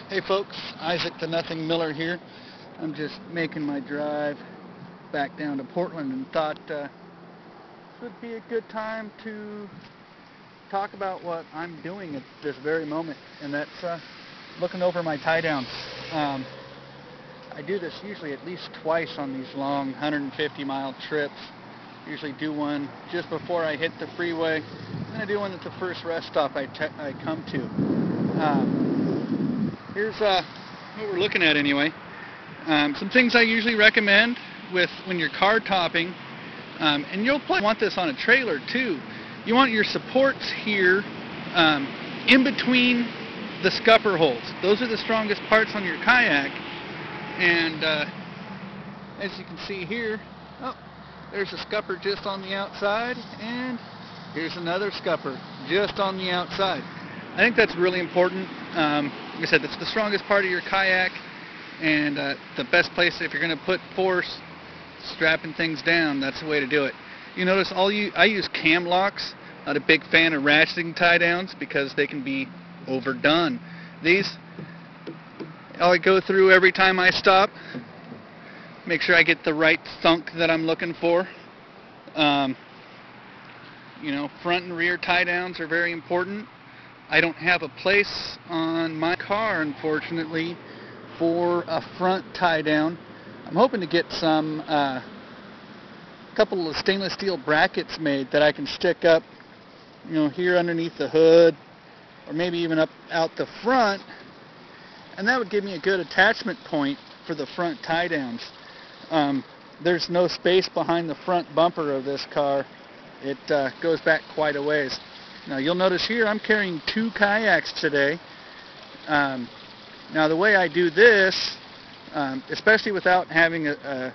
Hey folks, Isaac the Nothing Miller here. I'm just making my drive back down to Portland and thought this would be a good time to talk about what I'm doing at this very moment, and that's looking over my tie downs. I do this usually at least twice on these long 150-mile trips. Usually do one just before I hit the freeway, and I do one at the first rest stop I come to. Here's what we're looking at anyway. Some things I usually recommend with when you're car topping, and you'll want this on a trailer too. You want your supports here in between the scupper holes. Those are the strongest parts on your kayak, and as you can see here, there's a scupper just on the outside, and here's another scupper just on the outside. I think that's really important. Like I said, that's the strongest part of your kayak, and the best place if you're going to put force strapping things down, that's the way to do it. You notice I use cam locks. Not a big fan of ratcheting tie downs because they can be overdone. These I go through every time I stop, make sure I get the right thunk that I'm looking for. You know, front and rear tie downs are very important. I don't have a place on my car, unfortunately, for a front tie down. I'm hoping to get some couple of stainless steel brackets made that I can stick up, you know, here underneath the hood, or maybe even up out the front, and that would give me a good attachment point for the front tie downs. There's no space behind the front bumper of this car. It goes back quite a ways. Now you'll notice here I'm carrying 2 kayaks today. Now the way I do this, especially without having a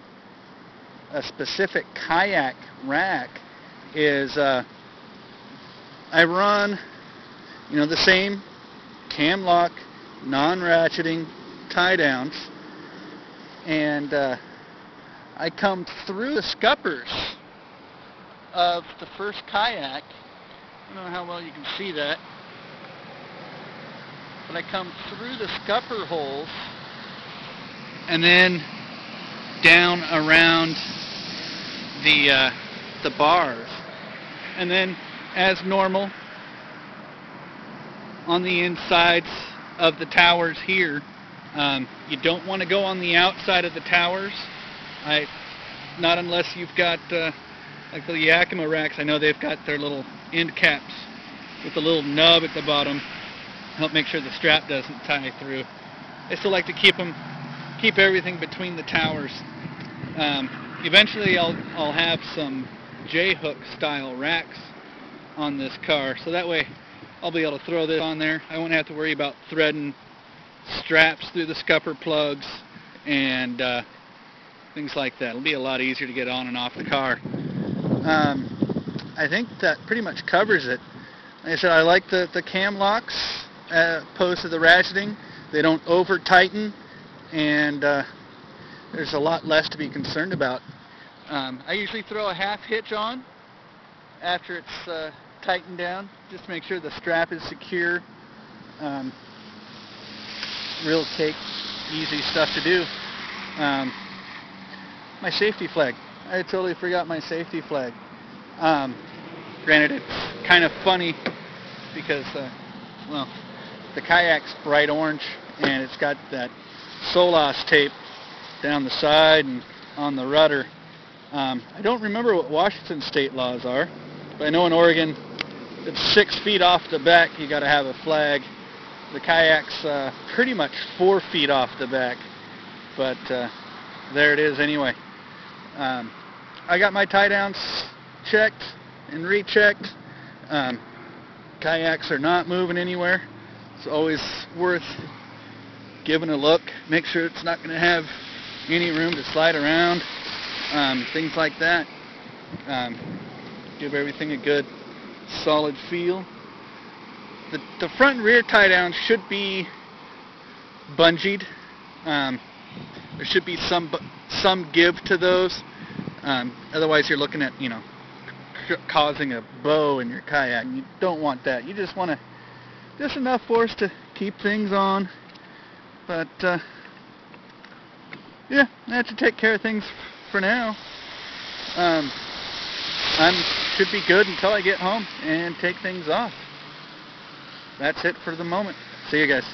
specific kayak rack, is I run, you know, the same cam lock, non-ratcheting tie downs, and I come through the scuppers of the first kayak. I don't know how well you can see that, but I come through the scupper holes and then down around the bars, and then as normal on the insides of the towers here. You don't want to go on the outside of the towers, not unless you've got like the Yakima racks. I know they've got their little end caps with a little nub at the bottom, help make sure the strap doesn't tie through. I still like to keep everything between the towers. Eventually I'll have some J-hook style racks on this car, so that way I'll be able to throw this on there. I won't have to worry about threading straps through the scupper plugs and things like that. It'll be a lot easier to get on and off the car. I think that pretty much covers it. Like I said, I like the cam locks opposed to the ratcheting. They don't over tighten, and there's a lot less to be concerned about. I usually throw a half hitch on after it's tightened down, just to make sure the strap is secure. Real cake, easy stuff to do. My safety flag. I totally forgot my safety flag. Granted, it's kind of funny because, well, the kayak's bright orange, and it's got that Solas tape down the side and on the rudder. I don't remember what Washington state laws are, but I know in Oregon, it's 6 feet off the back, you got to have a flag. The kayak's pretty much 4 feet off the back, but there it is anyway. I got my tie downs checked and rechecked. Kayaks are not moving anywhere. It's always worth giving a look. Make sure it's not going to have any room to slide around, things like that. Give everything a good solid feel. The front and rear tie downs should be bungeed. There should be some give to those. Otherwise you're looking at, you know, causing a bow in your kayak. You don't want that. You just want just enough force to keep things on, But yeah, I have to take care of things for now. Should be good until I get home and take things off. That's it for the moment. See you guys.